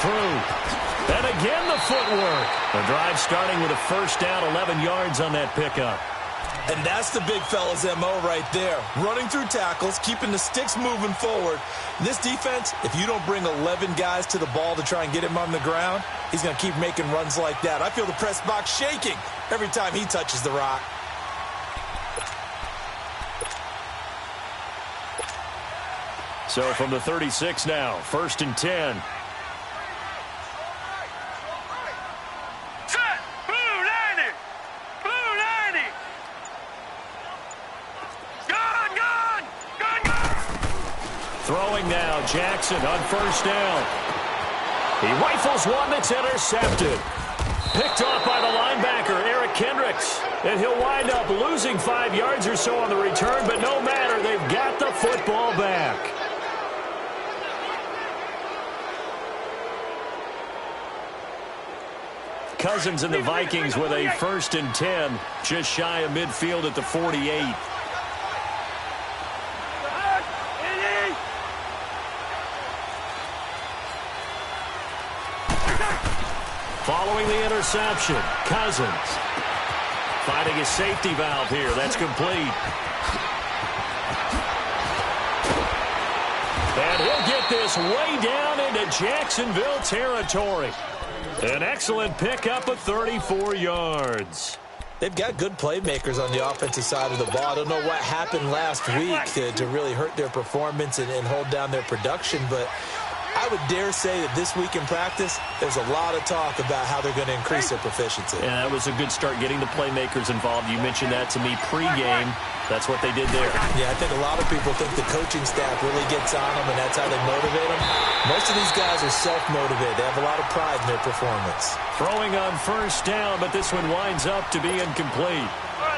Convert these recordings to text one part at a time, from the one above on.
through. And again the footwork. The drive starting with a first down, 11 yards on that pickup. And that's the big fella's MO right there. Running through tackles, keeping the sticks moving forward. This defense, if you don't bring 11 guys to the ball to try and get him on the ground, he's going to keep making runs like that. I feel the press box shaking every time he touches the rock. So from the 36 now, 1st and 10. Throwing now, Jackson on first down. He rifles one that's intercepted. Picked off by the linebacker, Eric Kendricks. And he'll wind up losing 5 yards or so on the return, but no matter, they've got the football back. Cousins and the Vikings with a 1st and 10, just shy of midfield at the 48. Following the interception, Cousins finding his safety valve here. That's complete. And he'll get this way down into Jacksonville territory. An excellent pickup of 34 yards. They've got good playmakers on the offensive side of the ball. I don't know what happened last week to really hurt their performance and hold down their production, but I would dare say that this week in practice, there's a lot of talk about how they're going to increase their proficiency. Yeah, that was a good start getting the playmakers involved. You mentioned that to me pregame. That's what they did there. Yeah, I think a lot of people think the coaching staff really gets on them, and that's how they motivate them. Most of these guys are self-motivated. They have a lot of pride in their performance. Throwing on first down, but this one winds up to be incomplete.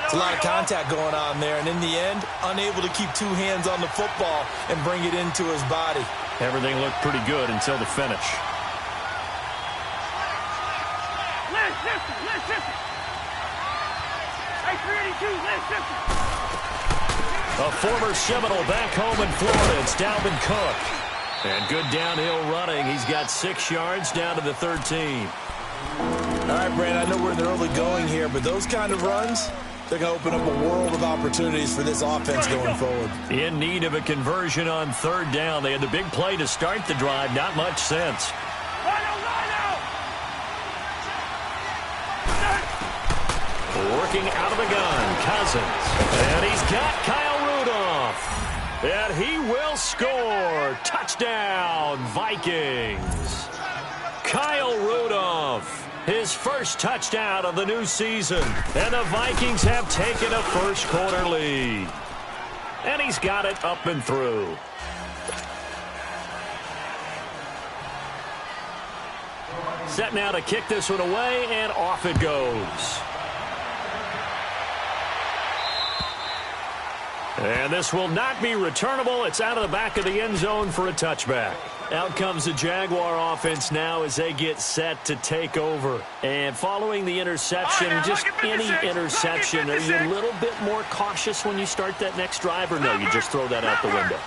It's a lot of contact going on there, and in the end, unable to keep two hands on the football and bring it into his body. Everything looked pretty good until the finish. A former Seminole back home in Florida. It's Dalvin Cook. And good downhill running. He's got 6 yards down to the 13. All right, Brand, I know we're in the early going here, but those kind of runs, they're going to open up a world of opportunities for this offense going forward. In need of a conversion on 3rd down. They had the big play to start the drive. Not much sense. Working out of the gun, Cousins. And he's got Kyle Rudolph. And he will score. Touchdown, Vikings. Kyle Rudolph. His first touchdown of the new season. And the Vikings have taken a first-quarter lead. And he's got it up and through. Set now to kick this one away, and off it goes. And this will not be returnable. It's out of the back of the end zone for a touchback. Out comes the Jaguar offense now as they get set to take over. And following the interception, just any interception, are you a little bit more cautious when you start that next drive, or no, you just throw that out the window?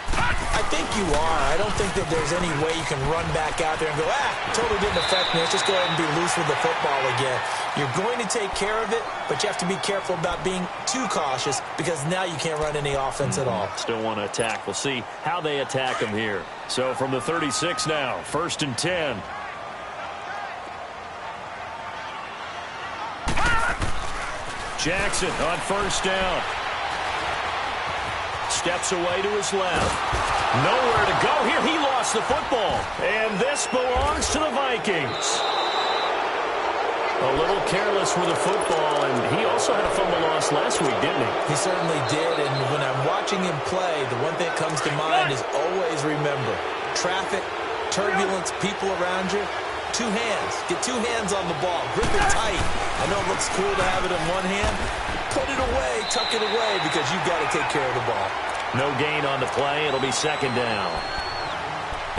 I think you are. I don't think that there's any way you can run back out there and go, totally didn't affect me. Let's just go ahead and be loose with the football again. You're going to take care of it, but you have to be careful about being too cautious because now you can't run any offense at all. Still want to attack. We'll see how they attack them here. So from the 36 now, 1st and 10. Jackson on first down. Steps away to his left. Nowhere to go here. He lost the football. And this belongs to the Vikings. A little careless with the football, and he also had a fumble loss last week, didn't he? He certainly did, and when I'm watching him play, the one thing that comes to mind is always remember, traffic, turbulence, people around you, two hands. Get two hands on the ball. Grip it tight. I know it looks cool to have it in one hand. Put it away, tuck it away, because you've got to take care of the ball. No gain on the play. It'll be 2nd down.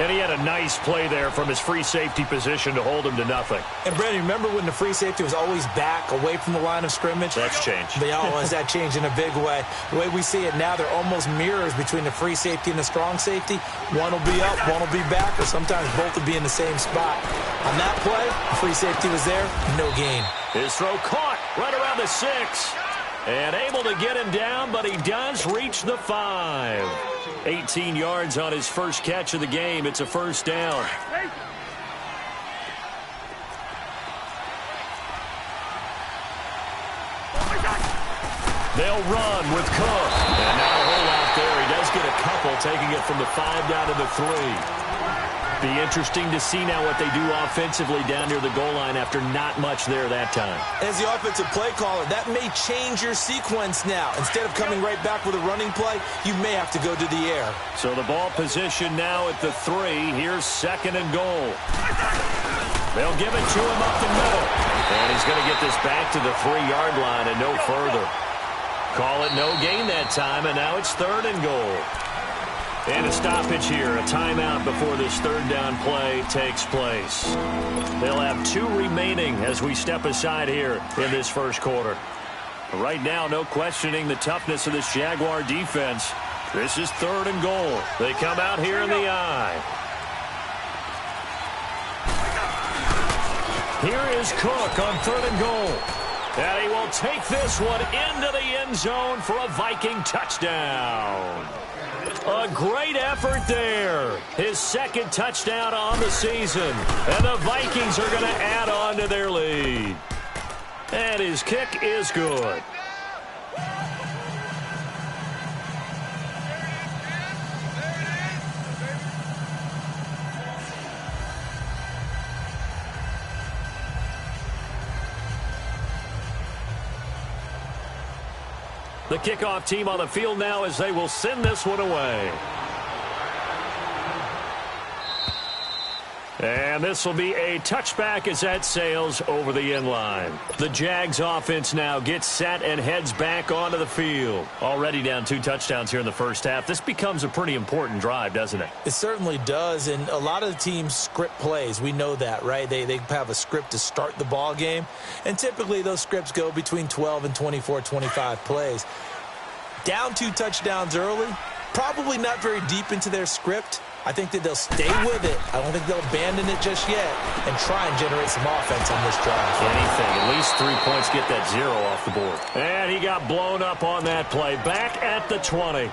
And he had a nice play there from his free safety position to hold him to nothing. And, Brandon, remember when the free safety was always back, away from the line of scrimmage? That's changed. That changed in a big way. The way we see it now, they're almost mirrors between the free safety and the strong safety. One will be up, one will be back, or sometimes both will be in the same spot. On that play, the free safety was there, no gain. His throw caught right around the 6. And able to get him down, but he does reach the 5. 18 yards on his first catch of the game. It's a first down. They'll run with Cook. And not a whole lot there. He does get a couple, taking it from the 5 down to the 3. Be interesting to see now what they do offensively down near the goal line after not much there that time. As the offensive play caller, that may change your sequence now. Instead of coming right back with a running play, you may have to go to the air. So the ball position now at the 3. Here's 2nd and goal. They'll give it to him up the middle. And he's going to get this back to the 3-yard line and no further. Call it no gain that time, and now it's 3rd and goal. And a stoppage here, a timeout before this 3rd down play takes place. They'll have 2 remaining as we step aside here in this first quarter. Right now, no questioning the toughness of this Jaguar defense. This is 3rd and goal. They come out here in the I. Here is Cook on 3rd and goal. And he will take this one into the end zone for a Viking touchdown. A great effort there. His 2nd touchdown on the season. And the Vikings are going to add on to their lead. And his kick is good. The kickoff team on the field now as they will send this one away. And this will be a touchback as that sails over the end line. The Jags offense now gets set and heads back onto the field. Already down 2 touchdowns here in the first half. This becomes a pretty important drive, doesn't it? It certainly does, and a lot of the teams script plays. We know that, right? They have a script to start the ball game, and typically those scripts go between 12 and 24, 25 plays. Down 2 touchdowns early, probably not very deep into their script. I think that they'll stay with it. I don't think they'll abandon it just yet and try and generate some offense on this drive. Anything. At least 3 points, get that 0 off the board. And he got blown up on that play. Back at the 20.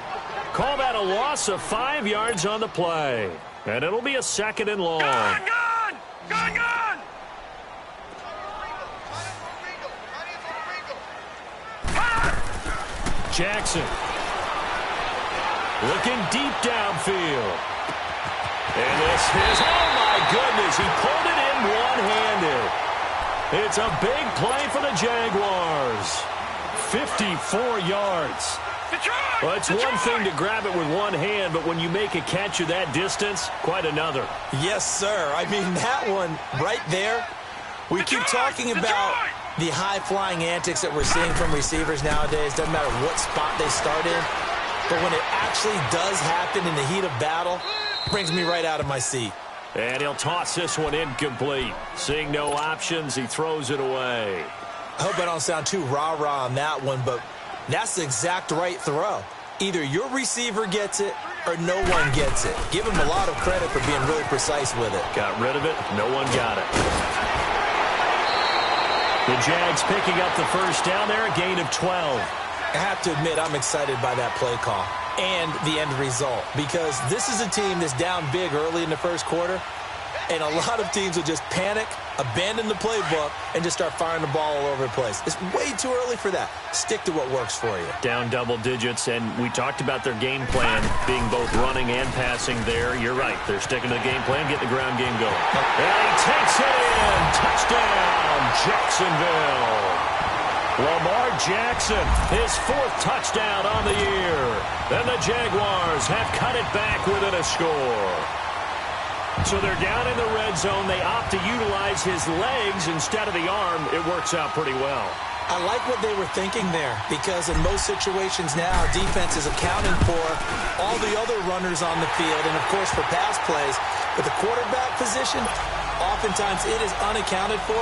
Call that a loss of 5 yards on the play. And it'll be a 2nd and long. Gone! Jackson. Looking deep downfield. And this is, oh my goodness, he pulled it in one-handed. It's a big play for the Jaguars. 54 yards. Well, it's one thing to grab it with one hand, but when you make a catch of that distance, quite another. Yes, sir. I mean, that one right there, we keep talking about the high-flying antics that we're seeing from receivers nowadays. Doesn't matter what spot they start in. But when it actually does happen in the heat of battle, it brings me right out of my seat. And he'll toss this one incomplete. Seeing no options, he throws it away. I hope I don't sound too rah-rah on that one, but that's the exact right throw. Either your receiver gets it or no one gets it. Give him a lot of credit for being really precise with it. Got rid of it. No one got it. The Jags picking up the first down there, a gain of 12. I have to admit, I'm excited by that play call and the end result because this is a team that's down big early in the first quarter, and a lot of teams will just panic, abandon the playbook, and just start firing the ball all over the place. It's way too early for that. Stick to what works for you. Down double digits, and we talked about their game plan being both running and passing there. You're right. They're sticking to the game plan, getting the ground game going. And he takes it in. Touchdown, Jacksonville. Lamar Jackson, his 4th touchdown on the year. Then the Jaguars have cut it back within a score. So they're down in the red zone. They opt to utilize his legs instead of the arm. It works out pretty well. I like what they were thinking there, because in most situations now, defense is accounting for all the other runners on the field and, of course, for pass plays. But the quarterback position, oftentimes it is unaccounted for.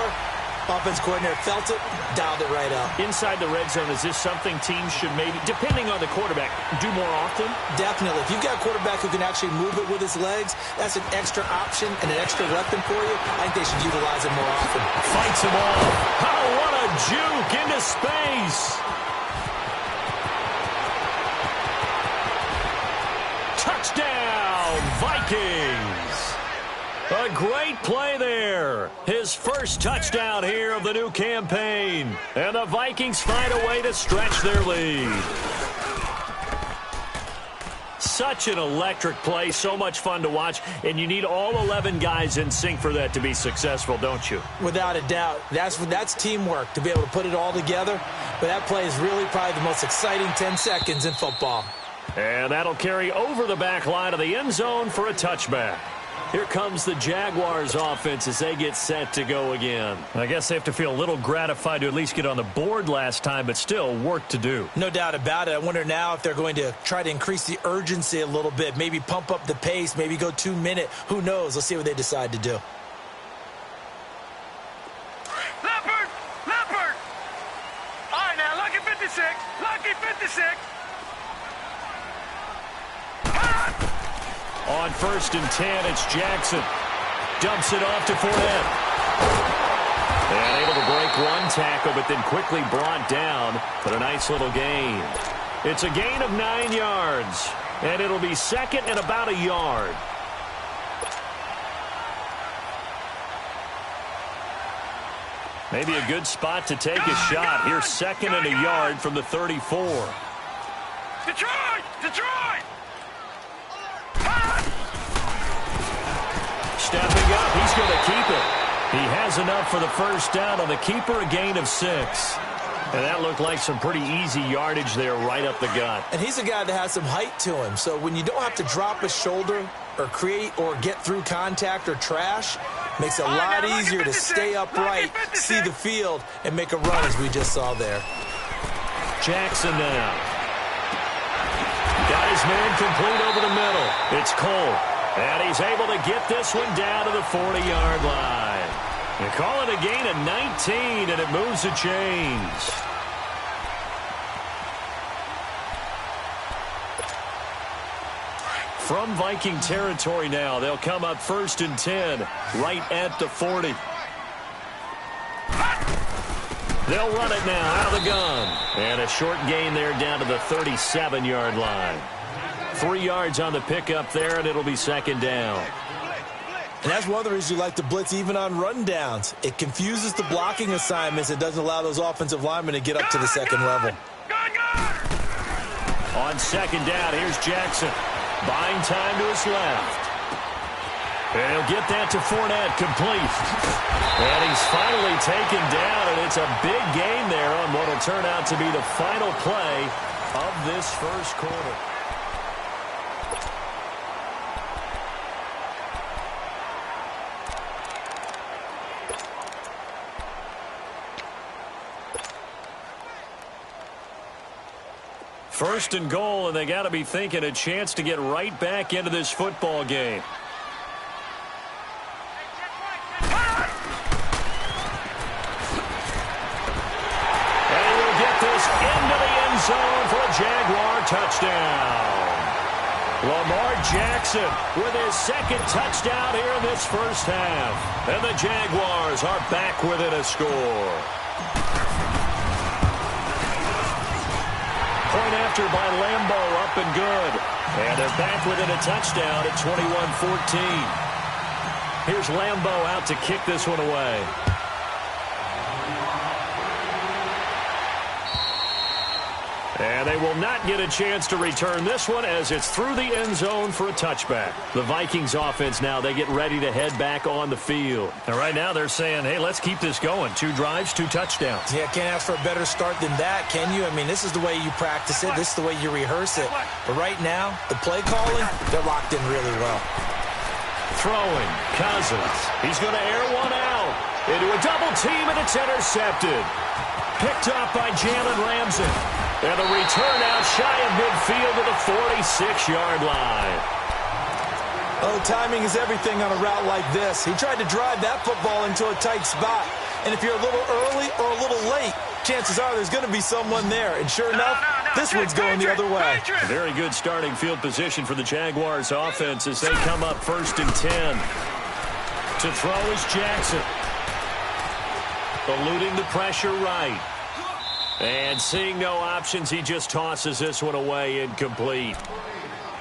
Offense coordinator felt it, dialed it right up. Inside the red zone, is this something teams should maybe, depending on the quarterback, do more often? Definitely. If you've got a quarterback who can actually move it with his legs, that's an extra option and an extra weapon for you. I think they should utilize it more often. Fights him off. Oh, what a juke into space. Touchdown, Vikings. A great play there. His first touchdown here of the new campaign. And the Vikings find a way to stretch their lead. Such an electric play, so much fun to watch, and you need all 11 guys in sync for that to be successful, don't you? Without a doubt. That's teamwork, to be able to put it all together. But that play is really probably the most exciting 10 seconds in football. And that'll carry over the back line of the end zone for a touchback. Here comes the Jaguars offense as they get set to go again. I guess they have to feel a little gratified to at least get on the board last time, but still work to do. No doubt about it. I wonder now if they're going to try to increase the urgency a little bit, maybe pump up the pace, maybe go 2 minute. Who knows? Let's see what they decide to do. Leopard! Leopard! All right, now, lucky 56. Lucky 56. On 1st and 10, it's Jackson. Dumps it off to Fournette. And able to break one tackle, but then quickly brought down. But a nice little gain. It's a gain of 9 yards. And it'll be second and about a yard. Maybe a good spot to take a shot. Here's second and a yard from the 34. Detroit! Detroit! Stepping up, he's going to keep it. He has enough for the first down on the keeper, a gain of 6. And that looked like some pretty easy yardage there right up the gut. And he's a guy that has some height to him. So when you don't have to drop a shoulder or create or get through contact or trash, makes it a lot easier to stay upright, see the field, and make a run as we just saw there. Jackson now. Got his man complete over the middle. It's Cole. And he's able to get this one down to the 40-yard line. They call it a gain of 19, and it moves the chains. From Viking territory now, they'll come up 1st and 10, right at the 40. They'll run it now out of the gun. And a short gain there down to the 37-yard line. 3 yards on the pickup there, and it'll be second down. And that's one of the reasons you like to blitz even on rundowns. It confuses the blocking assignments. It doesn't allow those offensive linemen to get up to the second level. On second down, here's Jackson. Buying time to his left. And he'll get that to Fournette, complete. And he's finally taken down, and it's a big gain there on what will turn out to be the final play of this first quarter. First and goal, and they got to be thinking a chance to get right back into this football game. And he will get this into the end zone for a Jaguar touchdown. Lamar Jackson with his second touchdown here in this first half. And the Jaguars are back within a score. Point after by Lambo, up and good. And they're back within a touchdown at 21-14. Here's Lambo out to kick this one away. And they will not get a chance to return this one as it's through the end zone for a touchback. The Vikings offense now, they get ready to head back on the field. And right now they're saying, hey, let's keep this going. 2 drives, 2 touchdowns. Yeah, can't ask for a better start than that, can you? I mean, this is the way you practice it. This is the way you rehearse it. But right now, the play calling, they're locked in really well. Throwing, Cousins. He's going to air one out. Into a double team, and it's intercepted. Picked up by Jalen Ramsey. And a return out shy of midfield to the 46-yard line. Oh, timing is everything on a route like this. He tried to drive that football into a tight spot. And if you're a little early or a little late, chances are there's going to be someone there. And sure enough, this one's going the other way. A very good starting field position for the Jaguars offense as they come up 1st and 10. To throw is Jackson. Eluding the pressure right. And seeing no options, he just tosses this one away, incomplete.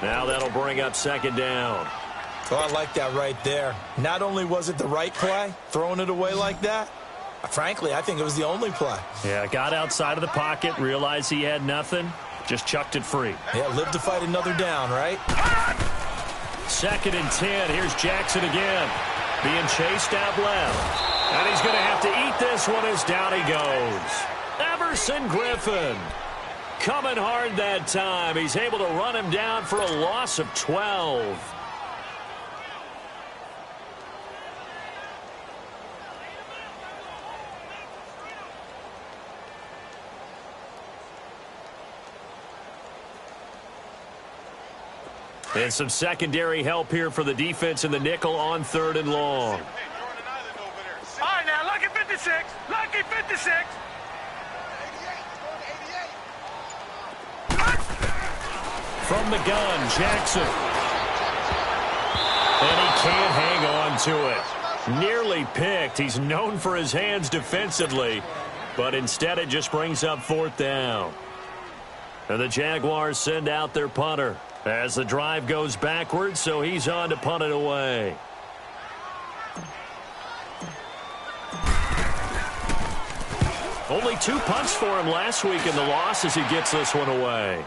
Now that'll bring up 2nd down. Oh, I like that right there. Not only was it the right play, throwing it away like that, frankly, I think it was the only play. Yeah, got outside of the pocket, realized he had nothing, just chucked it free. Yeah, live to fight another down, right? 2nd and 10. Here's Jackson again. Being chased out left. And he's going to have to eat this one as down he goes. Everson Griffin coming hard that time. He's able to run him down for a loss of 12. And some secondary help here for the defense in the nickel on 3rd and long. All right, now, lucky 56. Lucky 56. From the gun, Jackson. And he can't hang on to it. Nearly picked. He's known for his hands defensively, but instead it just brings up 4th down. And the Jaguars send out their punter as the drive goes backwards, so he's on to punt it away. Only 2 punts for him last week in the loss as he gets this one away.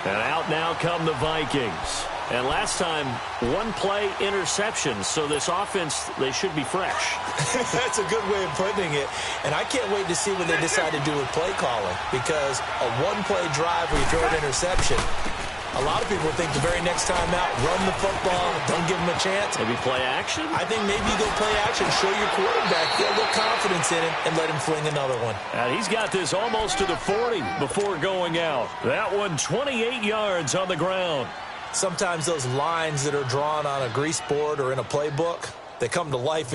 And out now come the Vikings. And last time, 1-play interception, so this offense, they should be fresh. That's a good way of putting it. And I can't wait to see what they decide to do with play calling, because a 1-play drive where you throw an interception, a lot of people think the very next time out, run the football, don't give them a chance. Maybe play action? I think maybe you go play action, show your quarterback, get a little confidence in him, and let him fling another one. And he's got this almost to the 40 before going out. That one 28 yards on the ground. Sometimes those lines that are drawn on a grease board or in a playbook, they come to life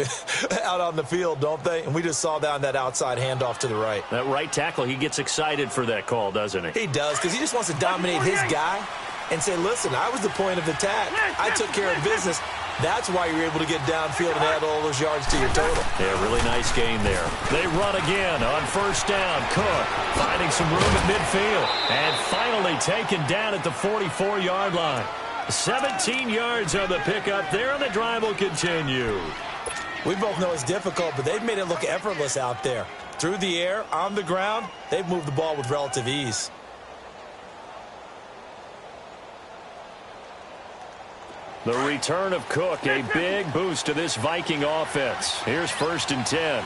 out on the field, don't they? And we just saw that on that outside handoff to the right. That right tackle, he gets excited for that call, doesn't he? He does, because he just wants to dominate his guy and say, listen, I was the point of attack. I took care of business. That's why you're able to get downfield and add all those yards to your total. Yeah, really nice game there. They run again on 1st down. Cook finding some room at midfield. And finally taken down at the 44-yard line. 17 yards on the pickup there, and the drive will continue. We both know it's difficult, but they've made it look effortless out there. Through the air, on the ground, they've moved the ball with relative ease. The return of Cook, a big boost to this Viking offense. Here's 1st and 10.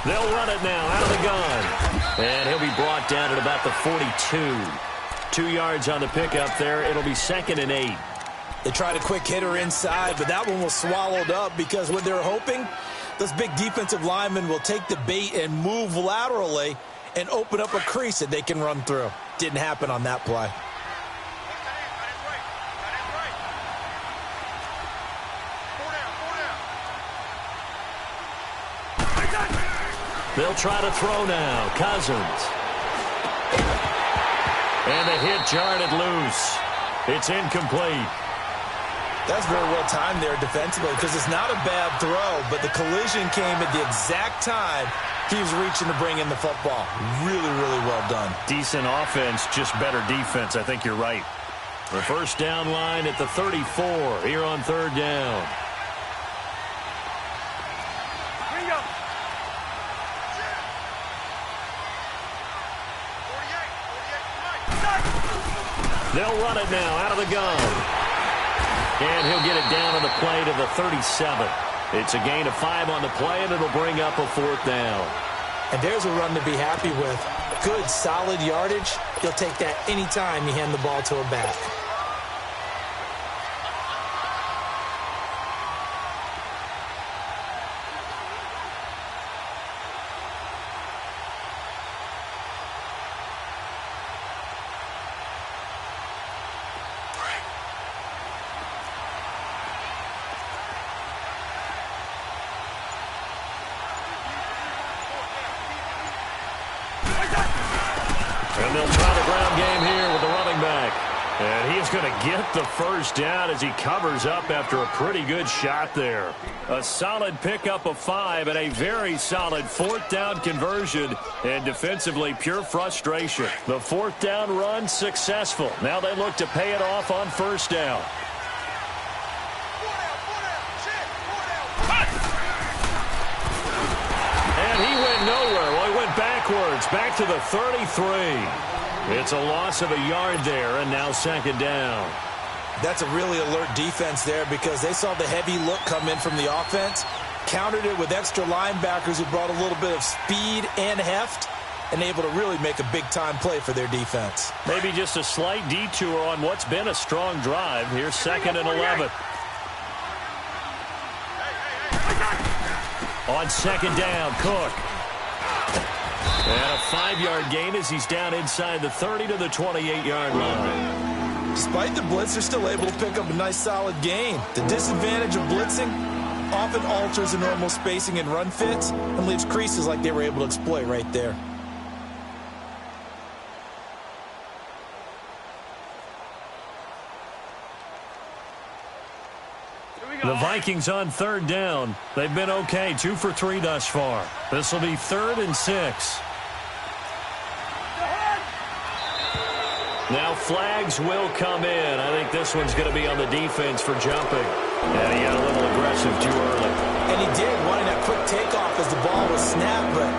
They'll run it now out of the gun. And he'll be brought down at about the 42. 2 yards on the pickup there. It'll be 2nd and 8. They tried a quick hitter inside, but that one was swallowed up because what they're hoping, those big defensive linemen will take the bait and move laterally and open up a crease that they can run through. Didn't happen on that play. They'll try to throw now. Cousins. And the hit jarred it loose. It's incomplete. That's very well timed there defensively, because it's not a bad throw, but the collision came at the exact time he was reaching to bring in the football. Really, really well done. Decent offense, just better defense. I think you're right. The 1st down line at the 34 here on 3rd down. They'll run it now out of the gun. And he'll get it down on the play to the 37. It's a gain of 5 on the play, and it'll bring up a 4th down. And there's a run to be happy with. Good, solid yardage. He'll take that anytime you hand the ball to a back. And he's going to get the first down as he covers up after a pretty good shot there. A solid pickup of 5 and a very solid 4th down conversion. And defensively, pure frustration. The 4th down run successful. Now they look to pay it off on 1st down. And he went nowhere. Well, he went backwards, back to the 33. It's a loss of a yard there, and now 2nd down. That's a really alert defense there because they saw the heavy look come in from the offense, countered it with extra linebackers who brought a little bit of speed and heft, and able to really make a big-time play for their defense. Maybe just a slight detour on what's been a strong drive. Here's 2nd and 11. On 2nd down, Cook. And a 5-yard gain as he's down inside the 30 to the 28-yard line. Despite the blitz, they're still able to pick up a nice solid gain. The disadvantage of blitzing often alters the normal spacing and run fits and leaves creases like they were able to exploit right there. The Vikings on 3rd down. They've been okay, 2 for 3 thus far. This will be 3rd and 6. Now flags will come in. I think this one's going to be on the defense for jumping. And he got a little aggressive too early. And he did, wanting that quick takeoff as the ball was snapped. But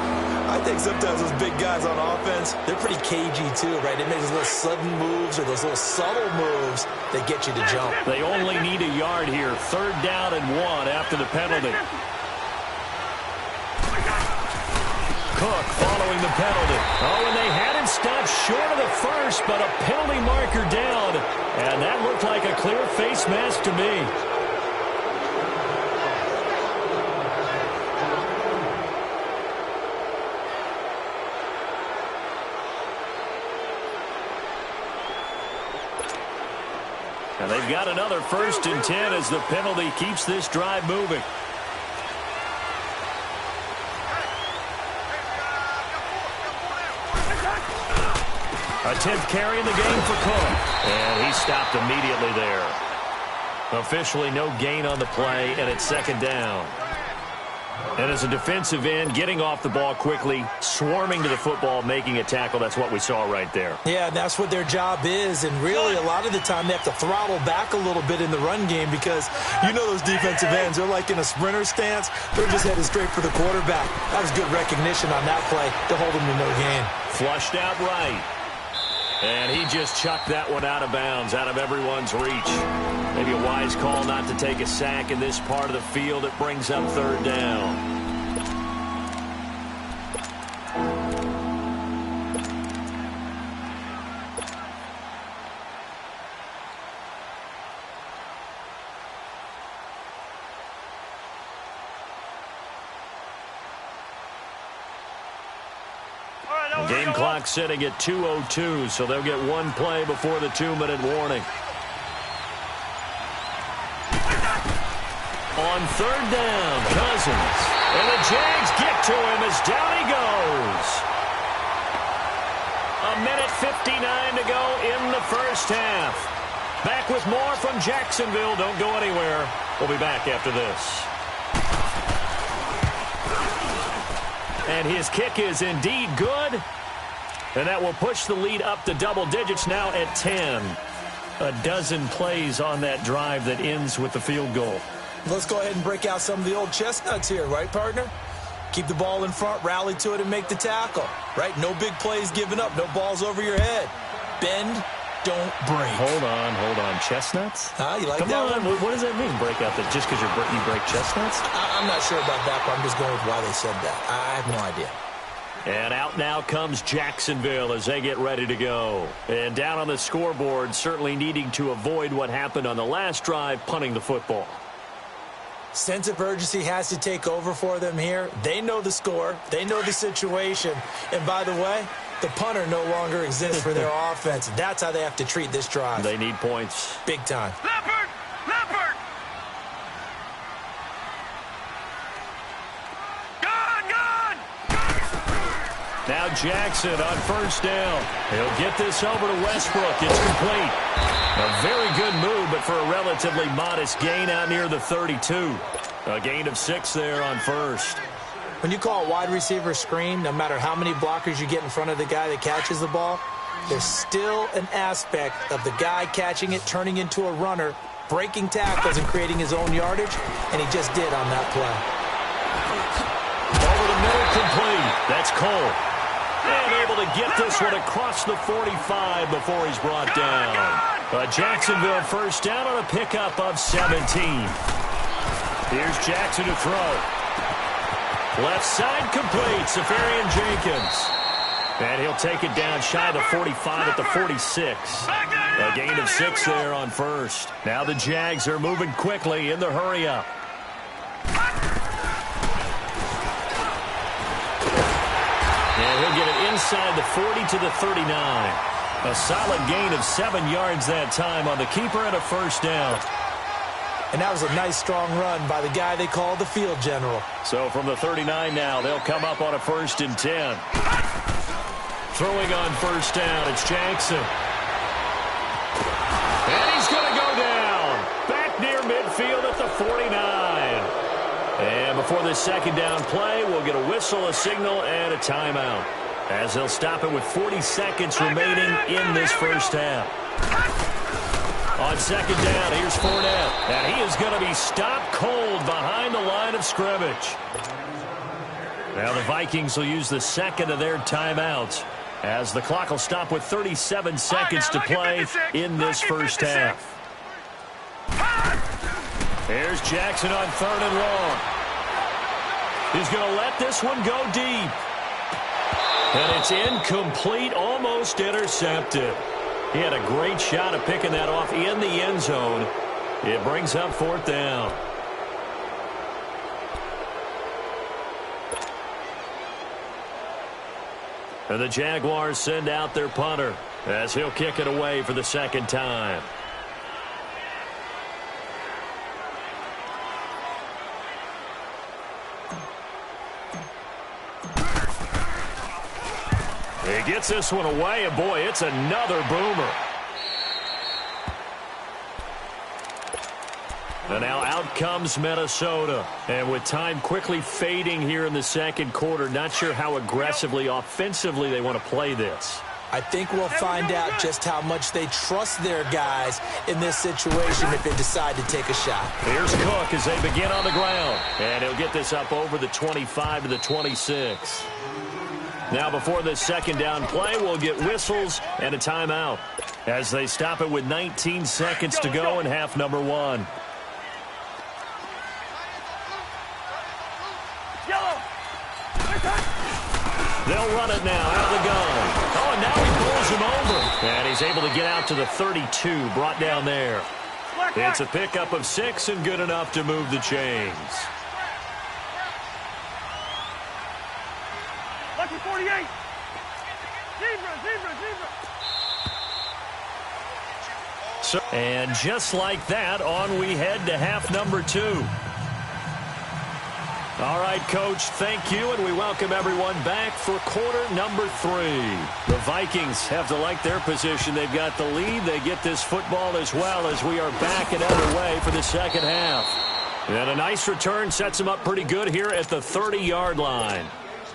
I think sometimes those big guys on offense, they're pretty cagey too, right? They make those little sudden moves or those little subtle moves that get you to jump. They only need a yard here. 3rd down and 1 after the penalty. Cook following the penalty. Oh, and they had him stopped short of the first, but a penalty marker down. And that looked like a clear face mask to me. And they've got another 1st and 10 as the penalty keeps this drive moving. A 10th carry in the game for Cook. And he stopped immediately there. Officially no gain on the play, and it's 2nd down. And as a defensive end, getting off the ball quickly, swarming to the football, making a tackle, that's what we saw right there. Yeah, that's what their job is, and really a lot of the time they have to throttle back a little bit in the run game because you know those defensive ends, they're like in a sprinter stance, they're just headed straight for the quarterback. That was good recognition on that play to hold them to no gain. Flushed out right. And he just chucked that one out of bounds, out of everyone's reach. Maybe a wise call not to take a sack in this part of the field. It brings up 3rd down. Game clock sitting at 2:02, so they'll get one play before the 2-minute warning. On 3rd down, Cousins. And the Jags get to him as down he goes. 1:59 to go in the 1st half. Back with more from Jacksonville. Don't go anywhere. We'll be back after this. And his kick is indeed good. And that will push the lead up to double digits now at 10. A dozen plays on that drive that ends with the field goal. Let's go ahead and break out some of the old chestnuts here, right, partner? Keep the ball in front, rally to it, and make the tackle, right? No big plays given up, no balls over your head. Bend, don't break. Hold on. Chestnuts? You like Come that on. one? What does that mean, break out? That just because you break chestnuts? I'm not sure about that, but I'm just going with why they said that. I have no idea. And out now comes Jacksonville as they get ready to go. And down on the scoreboard, certainly needing to avoid what happened on the last drive, punting the football. Sense of urgency has to take over for them here. They know the score. They know the situation. And by the way, the punter no longer exists for their offense. That's how they have to treat this drive. They need points. Big time. Leopard! Now Jackson on 1st down. He'll get this over to Westbrook. It's complete. A very good move, but for a relatively modest gain out near the 32. A gain of 6 there on first. When you call a wide receiver screen, no matter how many blockers you get in front of the guy that catches the ball, there's still an aspect of the guy catching it, turning into a runner, breaking tackles and creating his own yardage, and he just did on that play. Over the middle, complete. That's Cole. And able to get this one across the 45 before he's brought down. A Jacksonville first down on a pickup of 17. Here's Jackson to throw. Left side complete. Safarian Jenkins. And he'll take it down shy of the 45 at the 46. A gain of 6 there on first. Now the Jags are moving quickly in the hurry-up. And he'll get it inside the 40 to the 39. A solid gain of 7 yards that time on the keeper and a first down. And that was a nice, strong run by the guy they call the field general. So from the 39 now, they'll come up on a 1st and 10. Throwing on first down, it's Jackson. And he's going to go down. Back near midfield at the 49. And before this second down play, we'll get a whistle, a signal, and a timeout. As they'll stop it with 40 seconds remaining in this first half. On second down, here's Fournette. And he is going to be stopped cold behind the line of scrimmage. Now the Vikings will use the second of their timeouts, as the clock will stop with 37 seconds to play in this first half. Here's Jackson on 3rd and long. He's going to let this one go deep. And it's incomplete, almost intercepted. He had a great shot at picking that off in the end zone. It brings up 4th down. And the Jaguars send out their punter as he'll kick it away for the second time. He gets this one away, and boy, it's another boomer. And now out comes Minnesota. And with time quickly fading here in the second quarter, not sure how aggressively, offensively they want to play this. I think we'll find out just how much they trust their guys in this situation if they decide to take a shot. Here's Cook as they begin on the ground. And he'll get this up over the 25 to the 26. Now before this second down play, we'll get whistles and a timeout as they stop it with 19 seconds to go in half number 1. They'll run it now out of the gun. Oh, and now he pulls him over. And he's able to get out to the 32, brought down there. It's a pickup of 6 and good enough to move the chains. Lucky 48. Zebra. And just like that, on we head to half number 2. All right, Coach, thank you, and we welcome everyone back for quarter number 3. The Vikings have to like their position. They've got the lead. They get this football as well as we are back and underway for the second half. And a nice return sets them up pretty good here at the 30-yard line.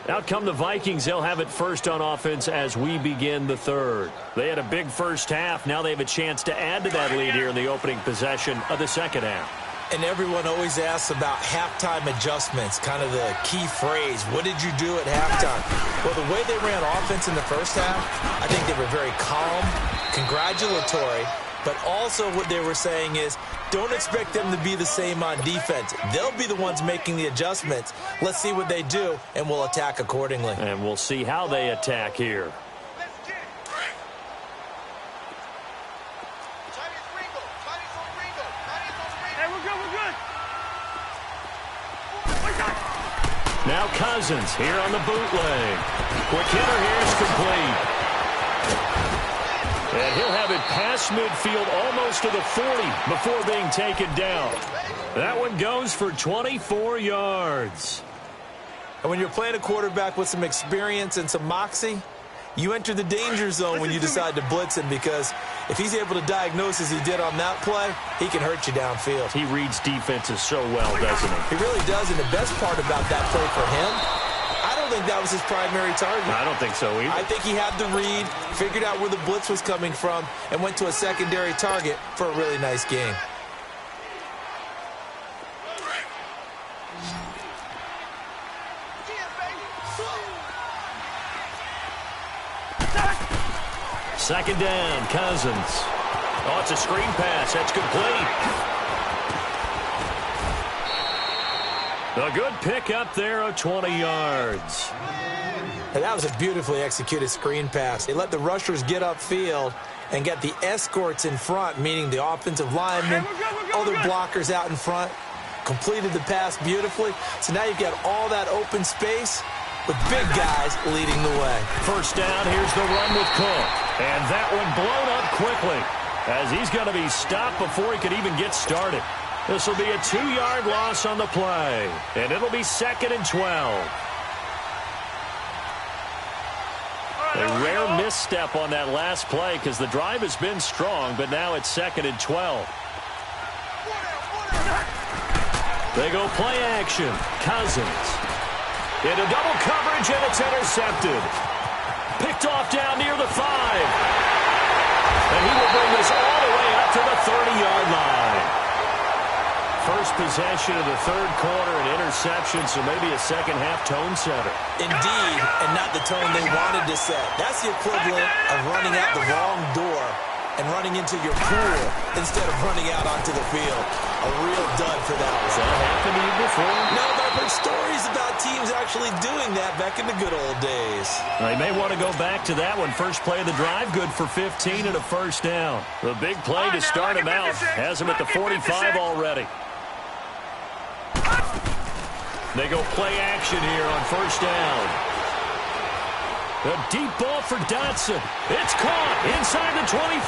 Out come the Vikings. They'll have it first on offense as we begin the third. They had a big first half. Now they have a chance to add to that lead here in the opening possession of the second half. And everyone always asks about halftime adjustments, kind of the key phrase. What did you do at halftime? Well, the way they ran offense in the first half, I think they were very calm, congratulatory, but also what they were saying is don't expect them to be the same on defense. They'll be the ones making the adjustments. Let's see what they do, and we'll attack accordingly. And we'll see how they attack here. Now Cousins here on the bootleg. Quick hitter here is complete. And he'll have it past midfield almost to the 40 before being taken down. That one goes for 24 yards. And when you're playing a quarterback with some experience and some moxie, You enter the danger zone when you decide to blitz him, because if he's able to diagnose as he did on that play, he can hurt you downfield. He reads defenses so well, doesn't he? He really does, and the best part about that play for him, I don't think that was his primary target. I don't think so either. I think he had the read, figured out where the blitz was coming from, and went to a secondary target for a really nice gain. Second down, Cousins. Oh, it's a screen pass. That's complete. A good pick up there of 20 yards. And that was a beautifully executed screen pass. They let the rushers get upfield and get the escorts in front, meaning the offensive linemen, other blockers out in front, completed the pass beautifully. So now you've got all that open space with big guys leading the way. First down, here's the run with Cook. And that one blown up quickly, as he's going to be stopped before he could even get started. This will be a 2-yard loss on the play, and it'll be 2nd and 12. A rare misstep on that last play, because the drive has been strong, but now it's 2nd and 12. They go play action. Cousins into double coverage, and it's intercepted. Picked off down near the 5. And he will bring this all the way up to the 30-yard line. First possession of the third quarter, an interception, so maybe a second-half tone setter. Indeed, and not the tone they wanted to set. That's the equivalent of running out the wrong door and running into your pool instead of running out onto the field. A real dud for that one. Has that happened to you before? No, but I've heard stories about teams actually doing that back in the good old days. They may want to go back to that one. First play of the drive, good for 15 and a first down. The big play to start him out has him at the 45 already. They go play action here on first down. A deep ball for Dotson. It's caught inside the 25.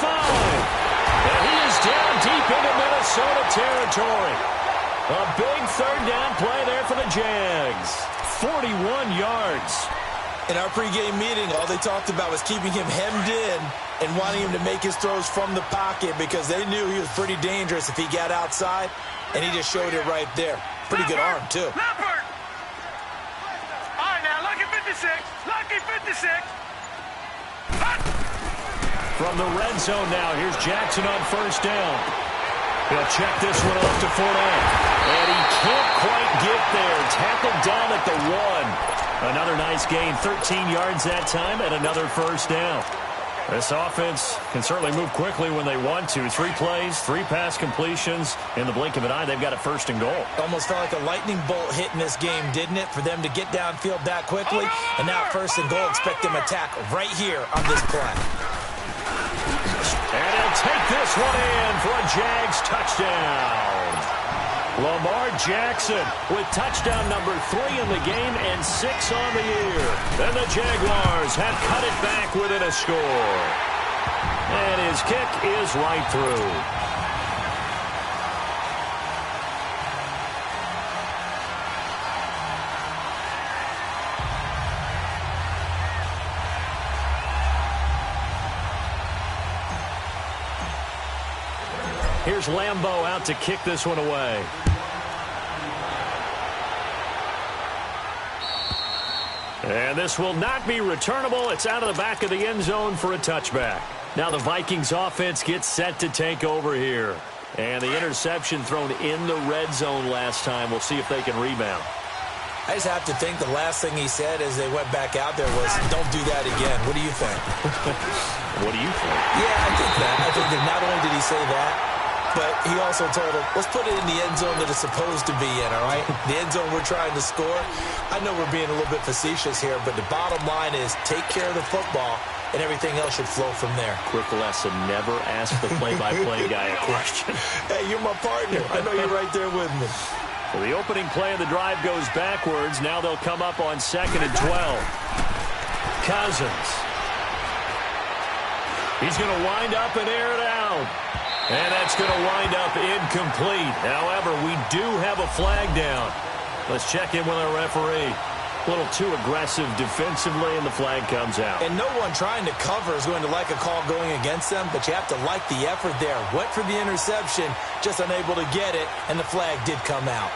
And he is down deep into Minnesota territory. A big third down play there for the Jags. 41 yards. In our pregame meeting, all they talked about was keeping him hemmed in and wanting him to make his throws from the pocket, because they knew he was pretty dangerous if he got outside, and he just showed it right there. Pretty good arm, too. Leopard! All right, now, lucky 56. Lucky 56. From the red zone now, here's Jackson on first down. He'll check this one off to Fournette. And he can't quite get there. Tackled down at the 1. Another nice gain, 13 yards that time, and another first down. This offense can certainly move quickly when they want to. 3 plays, 3 pass completions. In the blink of an eye, they've got it first and goal. Almost felt like a lightning bolt hit in this game, didn't it? For them to get downfield that quickly. And now first and goal, expect them to attack right here on this play. And he'll take this one in for a Jags touchdown. Lamar Jackson with touchdown number 3 in the game and 6 on the year. And the Jaguars have cut it back within a score. And his kick is right through. Here's Lambeau out to kick this one away. And this will not be returnable. It's out of the back of the end zone for a touchback. Now the Vikings offense gets set to take over here. And the interception thrown in the red zone last time. We'll see if they can rebound. I just have to think the last thing he said as they went back out there was, don't do that again. What do you think? What do you think? Yeah, I think that. I think that not only did he say that, but he also told him, let's put it in the end zone that it's supposed to be in, all right? The end zone we're trying to score. I know we're being a little bit facetious here, but the bottom line is take care of the football, and everything else should flow from there. Quick lesson, never ask the play-by-play guy a question. Hey, you're my partner. I know you're right there with me. Well, the opening play of the drive goes backwards. Now they'll come up on 2nd and 12. Cousins. He's going to wind up and air it out. And that's going to wind up incomplete. However, we do have a flag down. Let's check in with our referee. A little too aggressive defensively, and the flag comes out. And no one trying to cover is going to like a call going against them, but you have to like the effort there. Went for the interception, just unable to get it, and the flag did come out.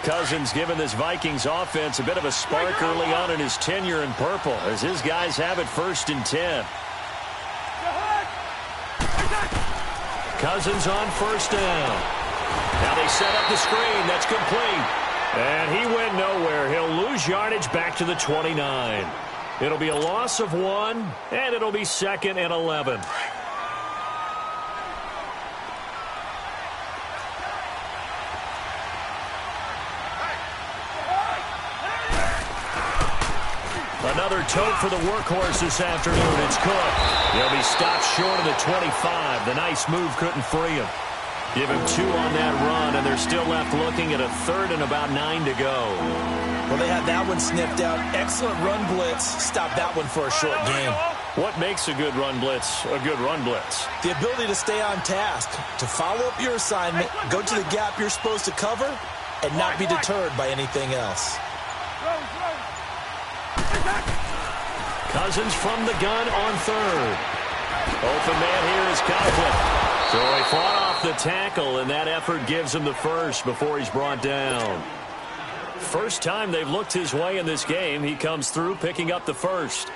Cousins giving this Vikings offense a bit of a spark early on in his tenure in purple, as his guys have it 1st and 10. Cousins on 1st down. Now they set up the screen. That's complete. And he went nowhere. He'll lose yardage back to the 29. It'll be a loss of 1, and it'll be 2nd and 11. Another tote for the workhorse this afternoon. It's Cook. He'll be stopped short of the 25. The nice move couldn't free him. Give him 2 on that run, and they're still left looking at a 3rd and about 9 to go. Well, they had that one sniffed out. Excellent run blitz. Stop that one for a short game. What makes a good run blitz a good run blitz? The ability to stay on task, to follow up your assignment, go to the gap you're supposed to cover, and not be deterred by anything else. Cousins from the gun on 3rd. Open man here is Conklin. So he fought off the tackle, and that effort gives him the 1st before he's brought down. First time they've looked his way in this game. He comes through picking up the 1st.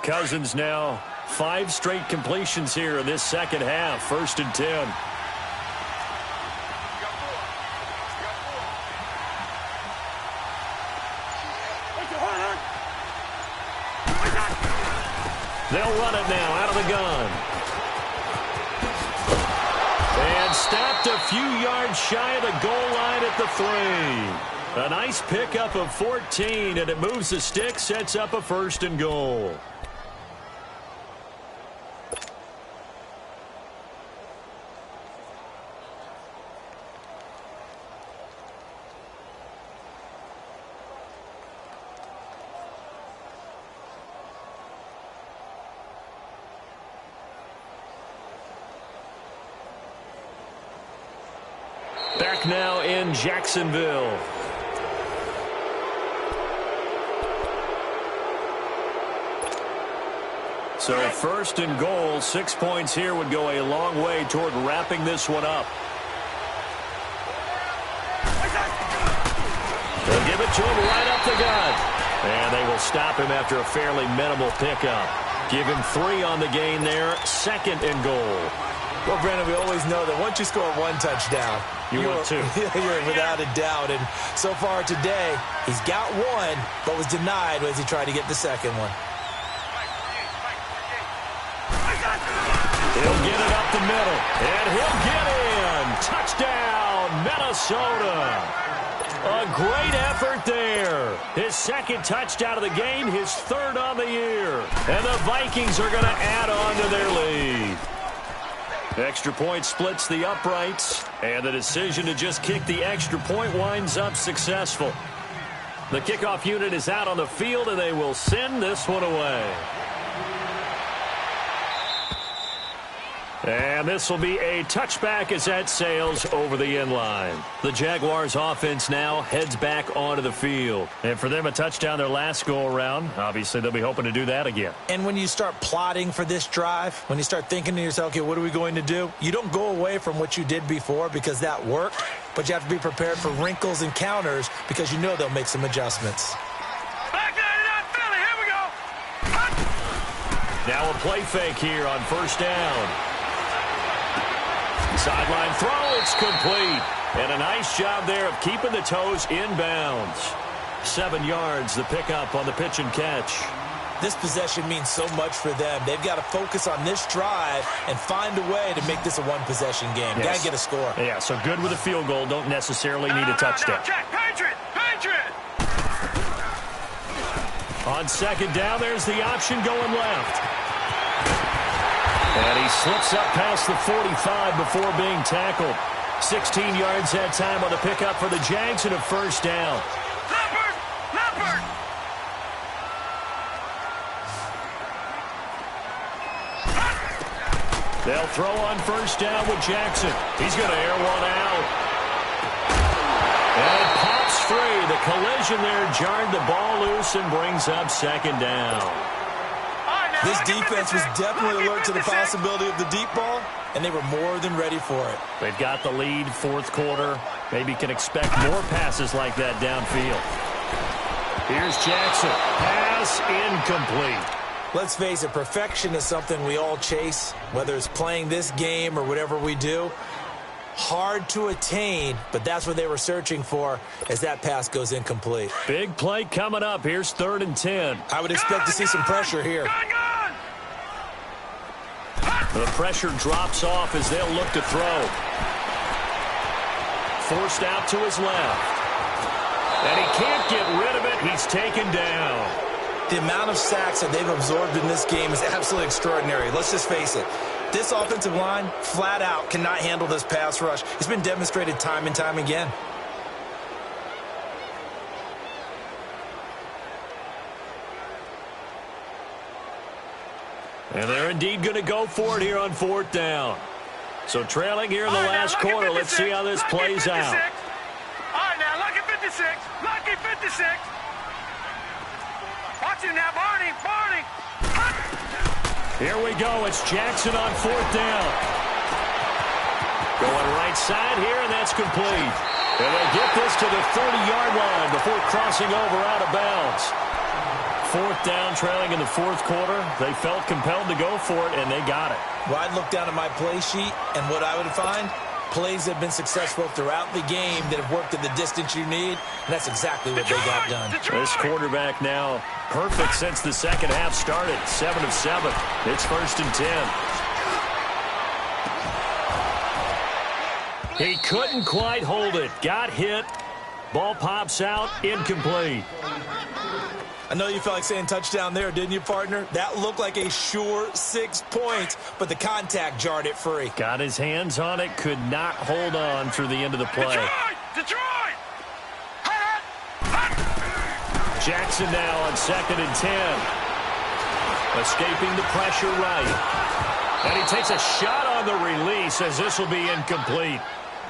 Cousins now 5 straight completions here in this second half. 1st and 10. They'll run it now out of the gun. And stopped a few yards shy of the goal line at the 3. A nice pickup of 14, and it moves the stick, sets up a 1st and goal. Back now in Jacksonville. So 1st and goal, 6 points here would go a long way toward wrapping this one up. They'll give it to him right up the gut. And they will stop him after a fairly minimal pickup. Give him 3 on the gain there, 2nd and goal. Well, Brandon, we always know that once you score 1 touchdown, you're without a doubt. And so far today, he's got 1, but was denied as he tried to get the 2nd one. He'll get it up the middle, and he'll get in. Touchdown, Minnesota. A great effort there. His 2nd touchdown of the game, his 3rd on the year. And the Vikings are going to add on to their lead. Extra point splits the uprights, and the decision to just kick the extra point winds up successful. The kickoff unit is out on the field, and they will send this one away. And this will be a touchback as that sails over the end line. The Jaguars offense now heads back onto the field. And for them, a touchdown their last go-around. Obviously, they'll be hoping to do that again. And when you start plotting for this drive, when you start thinking to yourself, okay, what are we going to do? You don't go away from what you did before because that worked, but you have to be prepared for wrinkles and counters because you know they'll make some adjustments. Back 99 Philly, here we go. Now a play fake here on 1st down. Sideline throw, it's complete. And a nice job there of keeping the toes inbounds. 7 yards, the pickup on the pitch and catch. This possession means so much for them. They've got to focus on this drive and find a way to make this a 1-possession game. Yes. Got to get a score. Yeah, so good with a field goal. Don't necessarily need a touchdown. Check, Patriot! On 2nd down, there's the option going left. And he slips up past the 45 before being tackled. 16 yards that time on the pickup for the Jags and a 1st down. Leopard! They'll throw on first down with Jackson. He's going to air one out. And it pops free. The collision there jarred the ball loose and brings up second down. This defense was definitely alert to the possibility of the deep ball, and they were more than ready for it. They've got the lead, fourth quarter. Maybe can expect more passes like that downfield. Here's Jackson. Pass incomplete. Let's face it, perfection is something we all chase, whether it's playing this game or whatever we do. Hard to attain, but that's what they were searching for as that pass goes incomplete. Big play coming up. Here's 3rd and 10. I would expect to see some pressure here. The pressure drops off as they'll look to throw. Forced out to his left. And he can't get rid of it. He's taken down. The amount of sacks that they've absorbed in this game is absolutely extraordinary. Let's just face it. This offensive line, flat out, cannot handle this pass rush. It's been demonstrated time and time again. And they're indeed going to go for it here on 4th down. So trailing here in the last quarter. Let's see how this plays out. All right, now, lucky 56. Lucky 56. Watch him now, Barney. Barney. Here we go. It's Jackson on 4th down. Going right side here, and that's complete. And they get this to the 30-yard line before crossing over out of bounds. 4th down, trailing in the 4th quarter. They felt compelled to go for it, and they got it. Well, I'd look down at my play sheet, and what I would find, plays that have been successful throughout the game that have worked at the distance you need, and that's exactly what they got done. This quarterback now perfect since the second half started. 7 of 7. It's 1st and 10. He couldn't quite hold it. Got hit. Ball pops out. Incomplete. I know you felt like saying touchdown there, didn't you, partner? That looked like a sure 6 points, but the contact jarred it free. Got his hands on it. Could not hold on through the end of the play. Detroit! Jackson now on 2nd and 10. Escaping the pressure right. And he takes a shot on the release as this will be incomplete.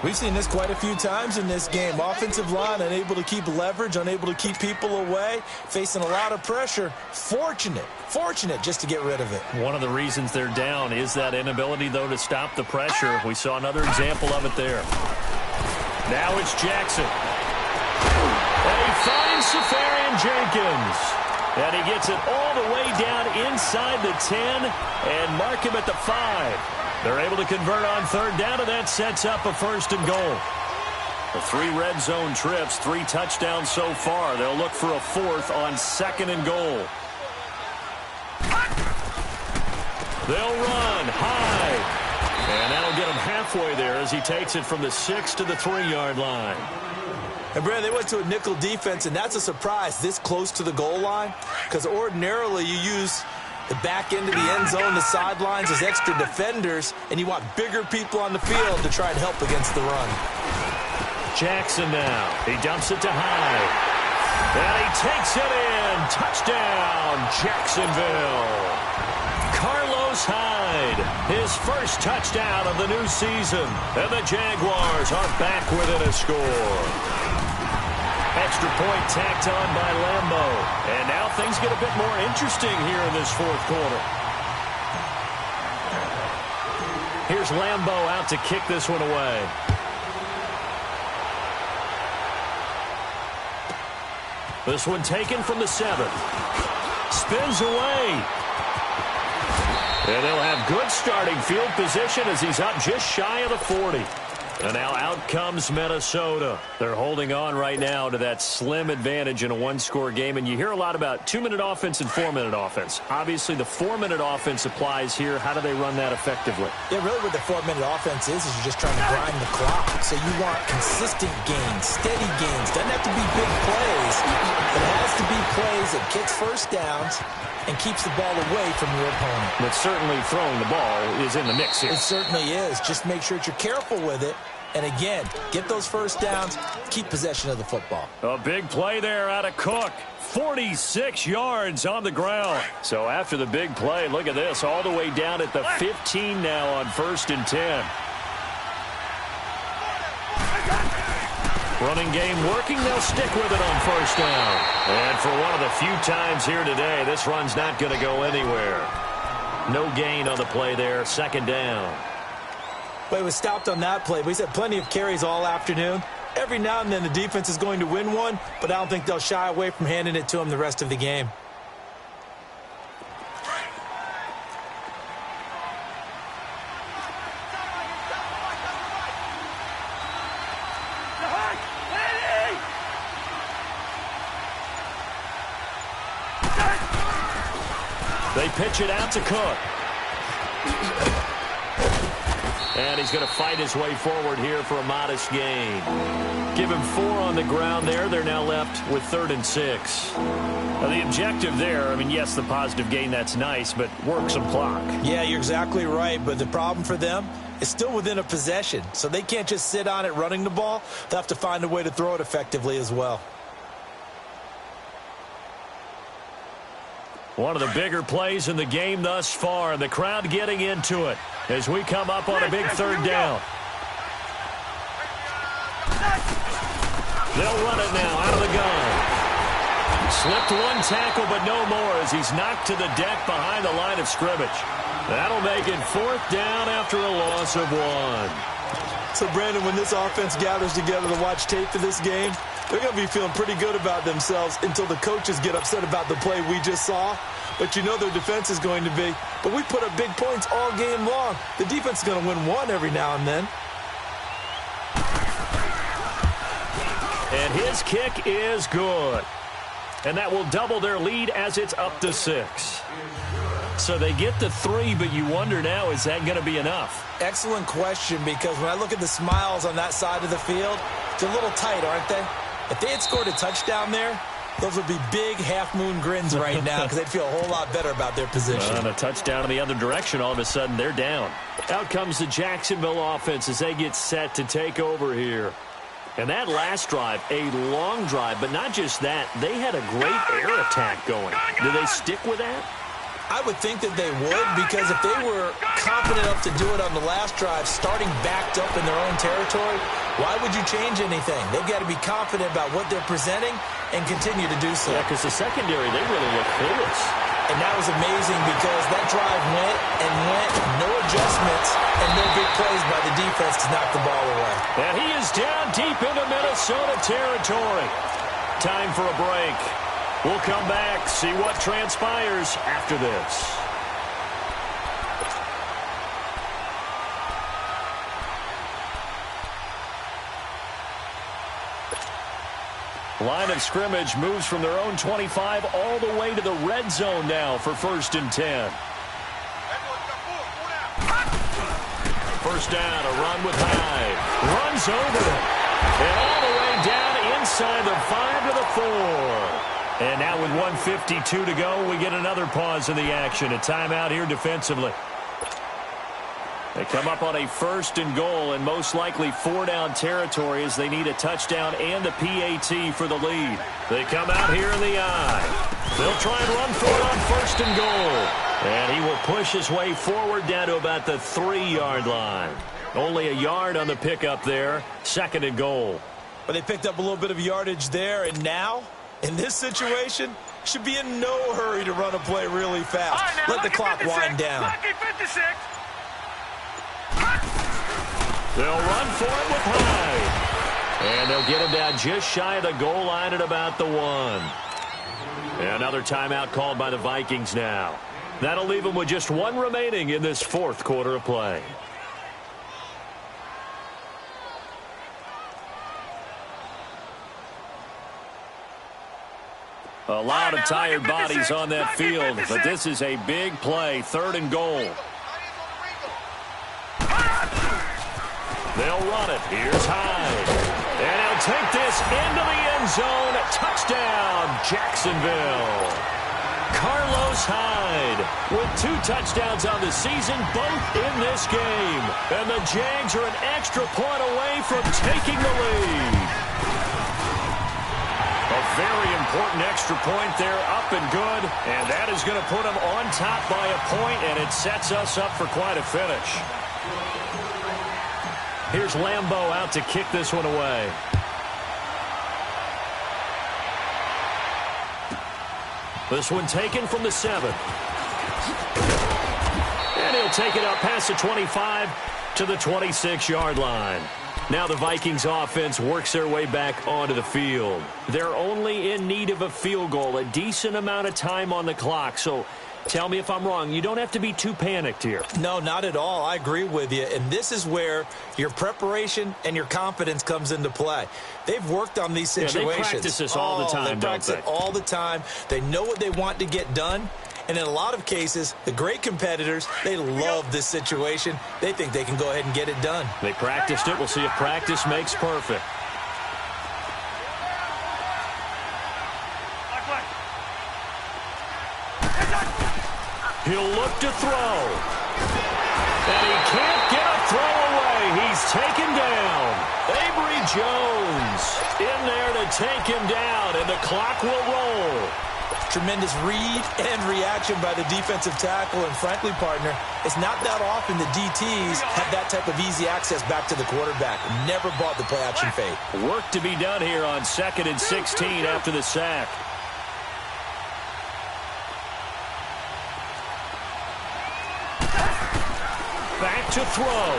We've seen this quite a few times in this game. Offensive line unable to keep leverage, unable to keep people away, facing a lot of pressure. Fortunate just to get rid of it. One of the reasons they're down is that inability, though, to stop the pressure. We saw another example of it there. Now it's Jackson. And he finds Safarian Jenkins. And he gets it all the way down inside the 10 and mark him at the 5. They're able to convert on 3rd down, and that sets up a 1st and goal. The 3 red zone trips, 3 touchdowns so far. They'll look for a 4th on 2nd and goal. They'll run high. And that'll get him halfway there as he takes it from the 6 to the 3-yard line. And, Brad, they went to a nickel defense, and that's a surprise this close to the goal line, because ordinarily you use the back end of the end zone, the sidelines as extra defenders, and you want bigger people on the field to try and help against the run. Jackson now. He dumps it to Hyde. And he takes it in. Touchdown, Jacksonville. Carlos Hyde, his first touchdown of the new season. And the Jaguars are back within a score. Extra point tacked on by Lambo. And now things get a bit more interesting here in this 4th quarter. Here's Lambo out to kick this one away. This one taken from the 7th. Spins away. And they'll have good starting field position as he's up just shy of the 40. And now out comes Minnesota. They're holding on right now to that slim advantage in a 1-score game. And you hear a lot about 2-minute offense and 4-minute offense. Obviously, the 4-minute offense applies here. How do they run that effectively? Yeah, really what the 4-minute offense is you're just trying to grind the clock. So you want consistent gains, steady gains. Doesn't have to be big plays. It has to be plays that gets first downs and keeps the ball away from your opponent. But certainly throwing the ball is in the mix here. It certainly is. Just make sure that you're careful with it And again, get those first downs, keep possession of the football. A big play there out of Cook. 46 yards on the ground. So after the big play, look at this, all the way down at the 15 now on 1st and 10. Running game working, they'll stick with it on 1st down. And for one of the few times here today, this run's not going to go anywhere. No gain on the play there, 2nd down. Well, he was stopped on that play, but he's had plenty of carries all afternoon. Every now and then the defense is going to win one, but I don't think they'll shy away from handing it to him the rest of the game. They pitch it out to Cook. And he's going to fight his way forward here for a modest gain. Give him 4 on the ground there. They're now left with 3rd and 6. Now the objective there, I mean, yes, the positive gain, that's nice, but work some clock. Yeah, you're exactly right, but the problem for them is still within a possession. So they can't just sit on it running the ball. They'll have to find a way to throw it effectively as well. One of the bigger plays in the game thus far, and the crowd getting into it as we come up on a big 3rd down. They'll run it now out of the gun. Slipped one tackle, but no more as he's knocked to the deck behind the line of scrimmage. That'll make it 4th down after a loss of 1. So, Brandon, when this offense gathers together to watch tape for this game, they're going to be feeling pretty good about themselves until the coaches get upset about the play we just saw. But you know their defense is going to be. But we put up big points all game long. The defense is going to win one every now and then. And his kick is good. And that will double their lead as it's up to 6. So they get to 3, but you wonder now, is that going to be enough? Excellent question, because when I look at the smiles on that side of the field, they're a little tight, aren't they? If they had scored a touchdown there, those would be big half-moon grins right now because they'd feel a whole lot better about their position. And a touchdown in the other direction, all of a sudden they're down. Out comes the Jacksonville offense as they get set to take over here. And that last drive, a long drive, but not just that. They had a great air attack going. Do they stick with that? I would think that they would, because if they were confident enough to do it on the last drive, starting backed up in their own territory, why would you change anything? They've got to be confident about what they're presenting and continue to do so. Yeah, because the secondary, they really look clueless. And that was amazing because that drive went and went, no adjustments, and no big plays by the defense to knock the ball away. And he is down deep into Minnesota territory. Time for a break. We'll come back, see what transpires after this. Line of scrimmage moves from their own 25 all the way to the red zone now for 1st and 10. First down, a run with Hyde. Runs over it. And all the way down inside the 5 to the 4. And now with 1:52 to go, we get another pause in the action. A timeout here defensively. They come up on a 1st and goal and most likely 4-down territory as they need a touchdown and a PAT for the lead. They come out here in the eye. They'll try and run for it on 1st and goal. And he will push his way forward down to about the 3-yard line. Only a yard on the pickup there. 2nd and goal. But they picked up a little bit of yardage there, and now, in this situation, should be in no hurry to run a play really fast. Right, let the clock wind down. Lucky 56. They'll run for it with Hyde. And they'll get him down just shy of the goal line at about the 1. Another timeout called by the Vikings now. That'll leave them with just 1 remaining in this 4th quarter of play. A lot of tired bodies on that field, but this is a big play, 3rd and goal. They'll run it. Here's Hyde. And he'll take this into the end zone. Touchdown, Jacksonville. Carlos Hyde with 2 touchdowns on the season, both in this game. And the Jags are an extra point away from taking the lead. A very important extra point there, up and good. And that is going to put them on top by a point, and it sets us up for quite a finish. Here's Lambeau out to kick this one away. This one taken from the 7. And he'll take it up past the 25 to the 26-yard line. Now the Vikings offense works their way back onto the field. They're only in need of a field goal, a decent amount of time on the clock. So tell me if I'm wrong. You don't have to be too panicked here. No, not at all. I agree with you. And this is where your preparation and your confidence comes into play. They've worked on these situations. Yeah, they practice this all the time, They practice it all the time. They know what they want to get done. And in a lot of cases, the great competitors, they love this situation. They think they can go ahead and get it done. They practiced it. We'll see if practice makes perfect. He'll look to throw. And he can't get a throw away. He's taken down. Avery Jones in there to take him down, and the clock will roll. Tremendous read and reaction by the defensive tackle. And frankly, partner, it's not that often the DTs have that type of easy access back to the quarterback. Never bought the play-action fade. Work to be done here on 2nd and 16 after the sack. Back to throw.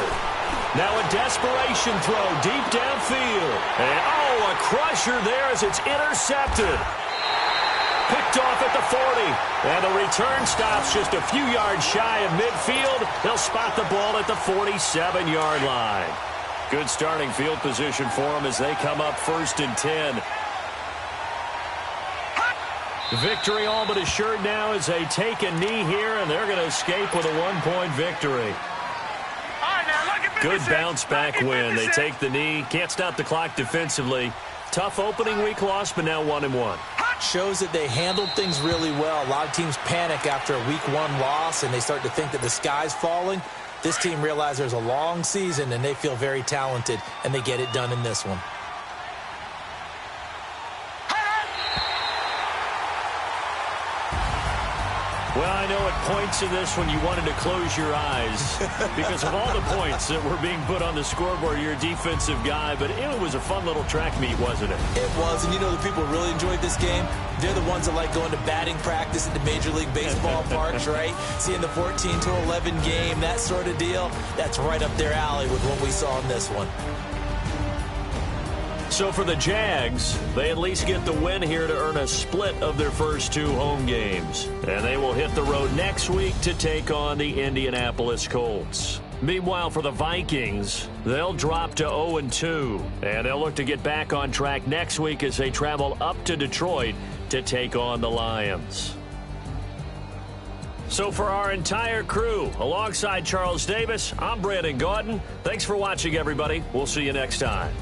Now a desperation throw deep downfield. And, a crusher there as it's intercepted. Picked off at the 40. And the return stops just a few yards shy of midfield. They'll spot the ball at the 47-yard line. Good starting field position for them as they come up 1st and 10. Victory all but assured now as they take a knee here, and they're going to escape with a 1-point victory. Good bounce-back win. They take the knee. Can't stop the clock defensively. Tough opening week loss, but now 1-1. Shows that they handled things really well. A lot of teams panic after a week 1 loss, and they start to think that the sky's falling. This team realizes there's a long season, and they feel very talented, and they get it done in this one. Well, I know at points in this one you wanted to close your eyes because of all the points that were being put on the scoreboard. You're a defensive guy, but it was a fun little track meet, wasn't it? It was, and you know the people who really enjoyed this game? They're the ones that like going to batting practice at the Major League Baseball parks, right? Seeing the 14-11 game, that sort of deal. That's right up their alley with what we saw in this one. So for the Jags, they at least get the win here to earn a split of their first 2 home games. And they will hit the road next week to take on the Indianapolis Colts. Meanwhile, for the Vikings, they'll drop to 0-2. And they'll look to get back on track next week as they travel up to Detroit to take on the Lions. So for our entire crew, alongside Charles Davis, I'm Brandon Gaudin. Thanks for watching, everybody. We'll see you next time.